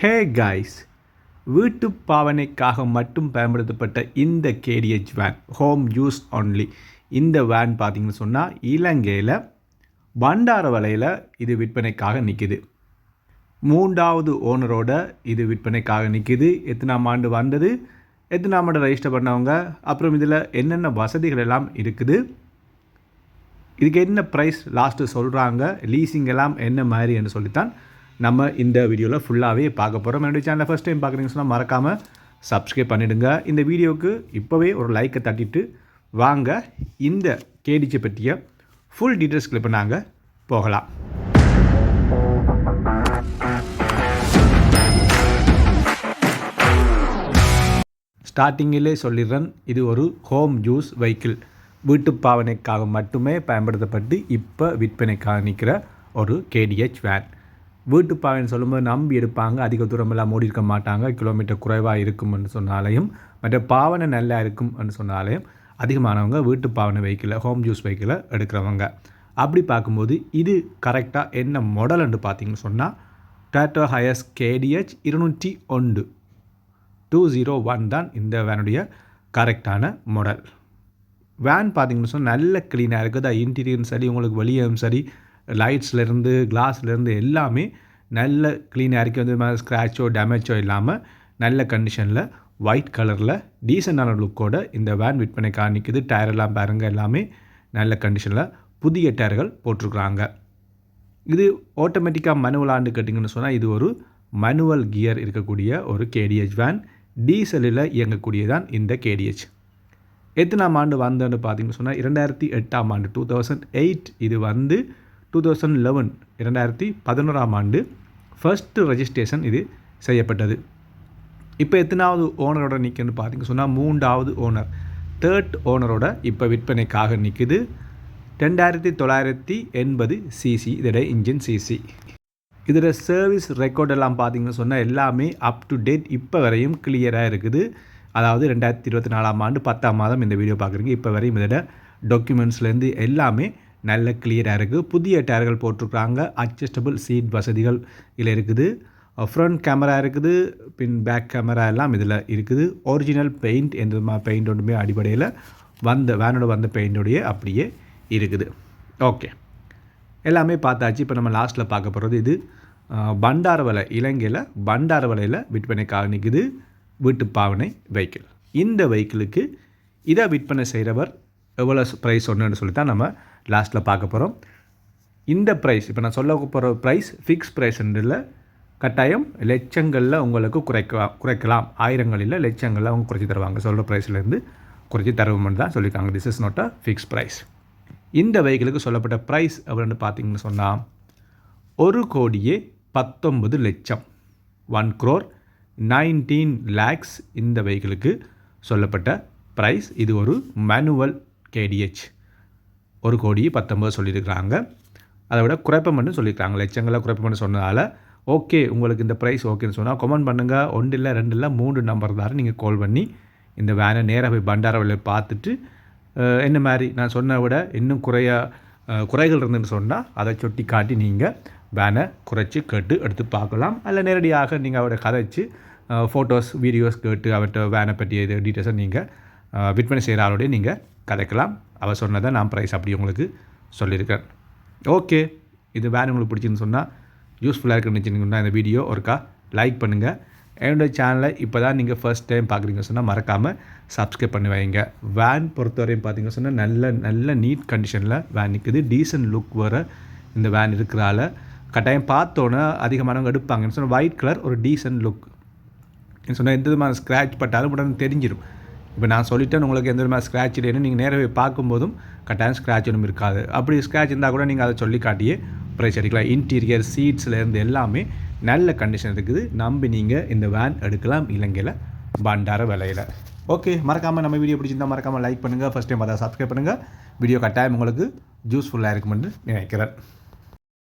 Hey guys, வீட்டு பாவனைக்காக மட்டும் பயன்படுத்தப்பட்ட இந்த KDH van, home use only. இந்த வேன் பார்த்திங்கன்னு சொன்னால் இலங்கையில் பண்டாரவளையில் இது விற்பனைக்காக நிற்கிது. 3வது ஓனரோட இது விற்பனைக்காக நிற்கிது. எத்தனாம் ஆண்டு வந்தது, எத்தனாம் ஆண்டு ரெஜிஸ்டர் பண்ணவங்க, அப்புறம் இதில் என்னென்ன வசதிகள் எல்லாம் இருக்குது, இதுக்கு என்ன ப்ரைஸ் லாஸ்ட்டு சொல்கிறாங்க, லீஸிங் எல்லாம் என்ன மாதிரி என்று சொல்லித்தான் நம்ம இந்த வீடியோவில் ஃபுல்லாகவே பார்க்க போகிறோம். என்னுடைய சேனலை ஃபஸ்ட் டைம் பார்க்குறீங்கன்னு சொன்னால் மறக்காமல் சப்ஸ்கிரைப் பண்ணிவிடுங்க. இந்த வீடியோவுக்கு இப்போவே ஒரு லைக்கை தட்டிட்டு வாங்க இந்த கேடிஹெச் பற்றிய ஃபுல் டீட்டெயில்ஸ் கிளிப் நாங்கள் போகலாம். ஸ்டார்டிங்கிலே சொல்லிடுறேன், இது ஒரு ஹோம் யூஸ் வெஹிக்கிள், வீட்டு பாவனைக்காக மட்டுமே பயன்படுத்தப்பட்டு இப்போ விற்பனைக்காக நிற்கிற ஒரு கேடிஹெச் வேன். வீட்டு பாவனை சொல்லும்போது நம்பி எடுப்பாங்க, அதிக தூரமெல்லாம் ஓடி இருக்க மாட்டாங்க, கிலோமீட்டர் குறைவாக இருக்கும்னு சொன்னாலையும், மற்ற பாவனை நல்லா இருக்கும்னு சொன்னாலையும் அதிகமானவங்க வீட்டு பாவனை வெஹிக்கிளில், ஹோம் யூஸ் வெஹிக்கிளை எடுக்கிறவங்க. அப்படி பார்க்கும்போது இது கரெக்டாக என்ன மாடல்னு பார்த்தீங்கன்னு சொன்னால் டாட்டா ஹையஸ் KDH 201 201 தான் இந்த வேனுடைய கரெக்டான மாடல். வேன் பார்த்திங்கன்னு சொன்னால் நல்ல க்ளீனாக இருக்குது. இன்டீரியரும் சரி, உங்களுக்கு வெளியும் சரி, லைட்ஸ்லேருந்து கிளாஸ்லேருந்து எல்லாமே நல்ல க்ளீனாக இருக்குது. வந்து ஸ்க்ராச்சோ டேமேஜோ இல்லாமல் நல்ல கண்டிஷனில் ஒயிட் கலரில் டீசெண்டான லுக்கோட இந்த வேன் விற்பனை காணிக்குது. டயரெல்லாம் பாருங்கள், எல்லாமே நல்ல கண்டிஷனில் புதிய டயர்கள் போட்டிருக்குறாங்க. இது ஆட்டோமேட்டிக்காக மனுவலான்னு கேட்டிங்கன்னு சொன்னால் இது ஒரு மனுவல் கியர் இருக்கக்கூடிய ஒரு KDH வேன். டீசலில் இயங்கக்கூடியதான் இந்த KDH. எத்தனாம் ஆண்டு வந்தோன்னு பார்த்தீங்கன்னு சொன்னால் 2008ஆம் ஆண்டு 2008. இது வந்து 2011 2011ஆம் ஆண்டு ஃபர்ஸ்ட்டு ரெஜிஸ்ட்ரேஷன் இது செய்யப்பட்டது. இப்போ எத்தனாவது ஓனரோட நிற்குன்னு பார்த்தீங்கன்னு சொன்னால் 3வது ஓனர், 3rd ஓனரோட இப்போ விற்பனைக்காக நிற்குது. 2980 சிசி இதோட இன்ஜின் சிசி. இதோட சர்வீஸ் ரெக்கார்டெல்லாம் பார்த்தீங்கன்னு சொன்னால் எல்லாமே அப் டு டேட் இப்போ வரையும் கிளியராக இருக்குது. அதாவது 2024ஆம் ஆண்டு 10ஆம் மாதம் இந்த வீடியோ பார்க்குறீங்க, இப்போ வரையும் இதோட டாக்குமெண்ட்ஸ்லேருந்து எல்லாமே நல்ல கிளியராக இருக்குது. புதிய டயர்கள் போட்டிருக்காங்க. அட்ஜஸ்டபிள் சீட் வசதிகள் இதில் இருக்குது. ஃப்ரண்ட் கேமரா இருக்குது, பின் பேக் கேமரா எல்லாம் இதில் இருக்குது. ஒரிஜினல் பெயிண்ட், எந்த பெயிண்ட் ஒன்றுமே அடிப்படையில் வேனோட வந்த பெயிண்டோடைய அப்படியே இருக்குது. ஓகே, எல்லாமே பார்த்தாச்சு. இப்போ நம்ம லாஸ்ட்டில் பார்க்க போகிறது இது பண்டாரவளை, இலங்கையில் பண்டாரவளையில் விற்பனைக்காக நிற்குது வீட்டு பாவனை வெஹிக்கிள். இந்த வெஹிக்கிளுக்கு இதை விற்பனை செய்கிறவர் எவ்வளோ ப்ரைஸ் ஒன்றுன்னு சொல்லி தான் நம்ம லாஸ்ட்டில் பார்க்க போகிறோம். இந்த ப்ரைஸ் இப்போ நான் சொல்ல போகிற ப்ரைஸ் ஃபிக்ஸ் ப்ரைஸ்ன்றில் கட்டாயம் லட்சங்களில் உங்களுக்கு குறைக்கலாம். ஆயிரங்களில் லட்சங்களில் அவங்க குறைச்சி தருவாங்க. சொல்கிற ப்ரைஸ்லேருந்து குறைச்சி தருவோம்னு தான் சொல்லியிருக்காங்க. This is not a fix price. இந்த வெஹிக்கிளுக்கு சொல்லப்பட்ட ப்ரைஸ் எவ்வளோன்னு பார்த்தீங்கன்னு சொன்னால் 1,19,00,000 1,19 lakhs இந்த வெஹிக்கிளுக்கு சொல்லப்பட்ட ப்ரைஸ். இது ஒரு மேனுவல் KDH. 1,19,00,000 சொல்லியிருக்கிறாங்க. அதை விட குறைப்பம்னு சொல்லியிருக்காங்க. லட்சங்களில் குறைப்பம்னு சொன்னதால் ஓகே, உங்களுக்கு இந்த ப்ரைஸ் ஓகேன்னு சொன்னால் கமெண்ட் பண்ணுங்கள். 1 இல்லை 2 இல்லை 3 நம்பர் தான் நீங்கள் கால் பண்ணி இந்த வேனை நேராக போய் பண்டாரவளையில் பார்த்துட்டு என்ன மாதிரி நான் சொன்ன விட இன்னும் குறைகள் இருந்துன்னு சொன்னால் அதை சுட்டி காட்டி நீங்கள் வேனை குறைச்சி கேட்டு எடுத்து பார்க்கலாம். அதில் நேரடியாக நீங்கள் அவரை கதைச்சி ஃபோட்டோஸ் வீடியோஸ் கேட்டு அவர்கிட்ட வேனை பற்றிய இது டீட்டெயில்ஸை நீங்கள் விற்பனை செய்கிற ஆளோடய நீங்கள் கதைக்கலாம். அவர் சொன்னதை நான் ப்ரைஸ் அப்படி உங்களுக்கு சொல்லியிருக்கேன். ஓகே, இது வேன் உங்களுக்கு பிடிச்சின்னு சொன்னால் யூஸ்ஃபுல்லாக இருக்குன்னு நினச்சிங்கன்னா இந்த வீடியோ ஒருக்கா லைக் பண்ணுங்கள். என்னுடைய சேனலை இப்போ தான் நீங்கள் ஃபர்ஸ்ட் டைம் பார்க்குறீங்க சொன்னால் மறக்காமல் சப்ஸ்கிரைப் பண்ணி வைங்க. வேன் பொறுத்தவரையும் பார்த்தீங்கன்னு சொன்னால் நல்ல நீட் கண்டிஷனில் வேன் நிற்குது. டீசன்ட் லுக் வர இந்த வேன் இருக்கிறால கட்டாயம் பார்த்தோன்னே அதிகமானவங்க எடுப்பாங்கன்னு சொன்னால் ஒயிட் கலர் ஒரு டீசன்ட் லுக் சொன்னால் எந்த விதமான ஸ்க்ராட்ச் பட்டாலும் உடனே தெரிஞ்சிடும். இப்போ நான் சொல்லிட்டேன் உங்களுக்கு எந்த விதமான ஸ்க்ராட்ச் இல்லைன்னு நீங்கள் நேராக பார்க்கும்போதும் கட்டாயம் ஸ்க்ராட்ச் ஒன்றும் இருக்காது. அப்படி ஸ்க்ராட்ச் இருந்தால் கூட நீங்கள் அதை சொல்லி காட்டியே ப்ரைஸ் அடிக்கலாம். இன்டீரியர் சீட்ஸ்லேருந்து எல்லாமே நல்ல கண்டிஷன் இருக்குது. நம்பி நீங்கள் இந்த வேன் எடுக்கலாம் இலங்கையில் பண்டார விலையில். ஓகே, மறக்காமல் நம்ம வீடியோ பிடிச்சிருந்தால் மறக்காமல் லைக் பண்ணுங்கள். ஃபஸ்ட் டைம் பார்த்தா சப்ஸ்கிரைப் பண்ணுங்கள். வீடியோ கட்டாயம் உங்களுக்கு யூஸ்ஃபுல்லாக இருக்குமென்று நினைக்கிறேன்.